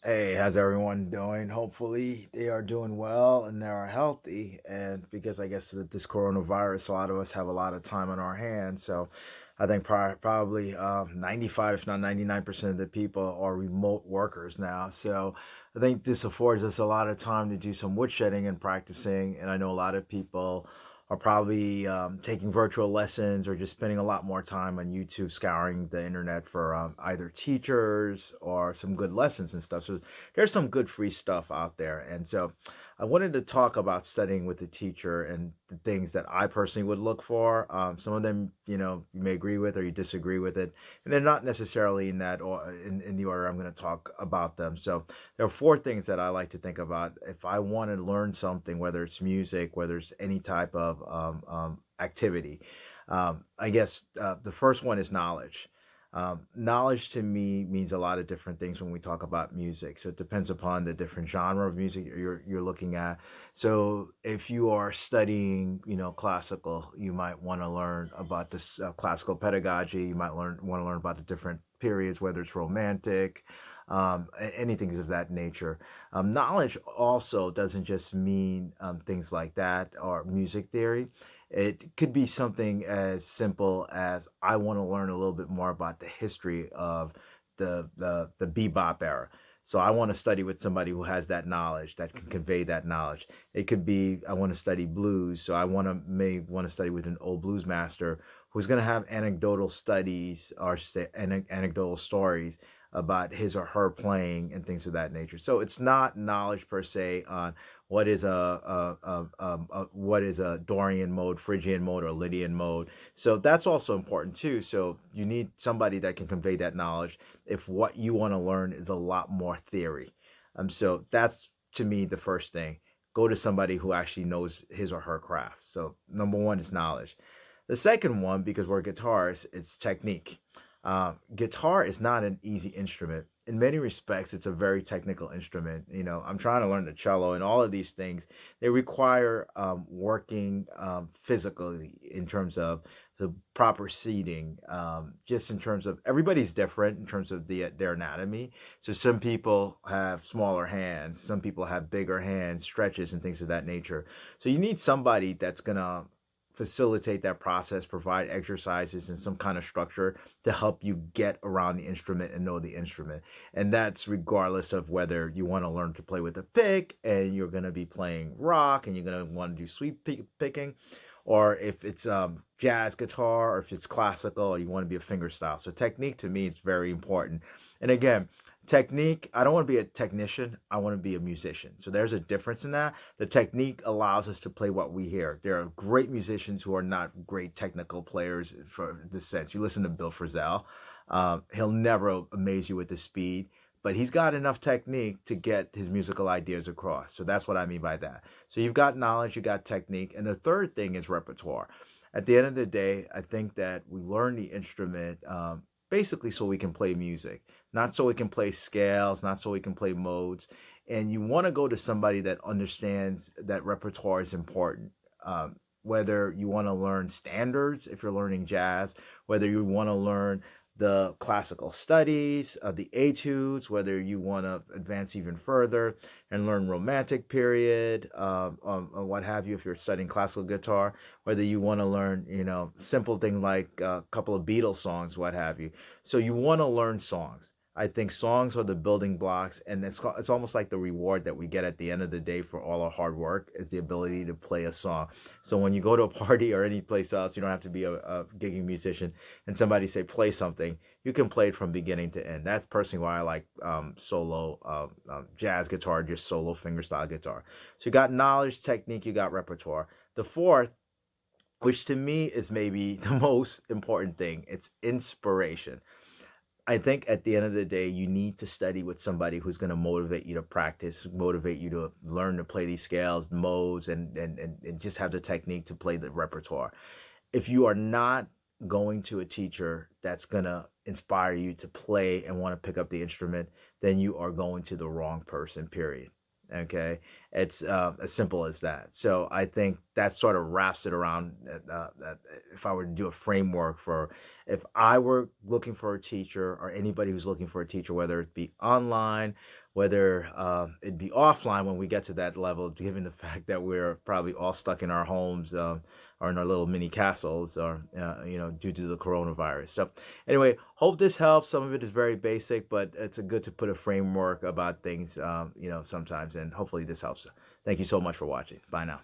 Hey, how's everyone doing? Hopefully, they are doing well and they are healthy. And because I guess that this coronavirus, a lot of us have a lot of time on our hands. So I think probably 95, if not 99% of the people are remote workers now. So I think this affords us a lot of time to do some woodshedding and practicing. And I know a lot of people are probably taking virtual lessons or just spending a lot more time on YouTube scouring the internet for either teachers or some good lessons and stuff. So there's some good free stuff out there. And so I wanted to talk about studying with a teacher and the things that I personally would look for. Some of them, you may agree with or you disagree with it. And they're not necessarily in that or in the order I'm going to talk about them. So there are four things that I like to think about if I want to learn something, whether it's music, whether it's any type of activity. I guess the first one is knowledge. Knowledge to me means a lot of different things when we talk about music. So it depends upon the different genre of music you're looking at. So if you are studying, classical, you might want to learn about this classical pedagogy. You might want to learn about the different periods, whether it's romantic, anything of that nature. Knowledge also doesn't just mean things like that or music theory. It could be something as simple as I want to learn a little bit more about the history of the bebop era. So I want to study with somebody who has that knowledge that can convey that knowledge. It could be I want to study blues, so I may want to study with an old blues master who's going to have anecdotal studies or say anecdotal stories about his or her playing and things of that nature. So it's not knowledge per se on what is what is a Dorian mode, Phrygian mode, or Lydian mode. So that's also important too. So you need somebody that can convey that knowledge if what you want to learn is a lot more theory. So that's to me the first thing. Go to somebody who actually knows his or her craft. So number one is knowledge. The second one, because we're guitarists, it's technique. Guitar is not an easy instrument. In many respects, it's a very technical instrument. I'm trying to learn the cello, and all of these things they require working physically in terms of the proper seating. Just in terms of everybody's different in terms of their anatomy. So some people have smaller hands, some people have bigger hands, stretches, and things of that nature. So you need somebody that's gonna facilitate that process, provide exercises and some kind of structure to help you get around the instrument and know the instrument. And that's regardless of whether you want to learn to play with a pick and you're going to be playing rock and you're going to want to do picking, or if it's jazz guitar, or if it's classical, or you want to be a finger style. So technique to me is very important. And again, technique, I don't want to be a technician, I want to be a musician. So there's a difference in that. The technique allows us to play what we hear. There are great musicians who are not great technical players for this sense. You listen to Bill Frisell, he'll never amaze you with the speed, but he's got enough technique to get his musical ideas across. So that's what I mean by that. So you've got knowledge, you got technique, and the third thing is repertoire. At the end of the day, I think that we learn the instrument basically so we can play music, not so we can play scales, not so we can play modes. And you want to go to somebody that understands that repertoire is important. Whether you want to learn standards, if you're learning jazz, whether you want to learn the classical studies, the etudes, whether you want to advance even further and learn romantic period, what have you, if you're studying classical guitar, whether you want to learn, simple thing like a couple of Beatles songs, what have you. So you want to learn songs. I think songs are the building blocks, and it's almost like the reward that we get at the end of the day for all our hard work is the ability to play a song. So when you go to a party or any place else, you don't have to be a gigging musician, and somebody say play something, you can play it from beginning to end. That's personally why I like solo jazz guitar, just solo fingerstyle guitar. So you got knowledge, technique, you got repertoire. The fourth, which to me is maybe the most important thing, it's inspiration. I think at the end of the day, you need to study with somebody who's going to motivate you to practice, motivate you to learn to play these scales, modes, and just have the technique to play the repertoire. If you are not going to a teacher that's going to inspire you to play and want to pick up the instrument, then you are going to the wrong person, period. Okay, it's as simple as that. So I think that sort of wraps it around. If I were to do a framework for if I were looking for a teacher, or anybody who's looking for a teacher, whether it be online, whether it be offline when we get to that level, given the fact that we're probably all stuck in our homes, or in our little mini castles, or due to the coronavirus. So anyway, hope this helps. Some of it is very basic, but it's a good to put a framework about things, sometimes, and hopefully this helps. Thank you so much for watching. Bye now.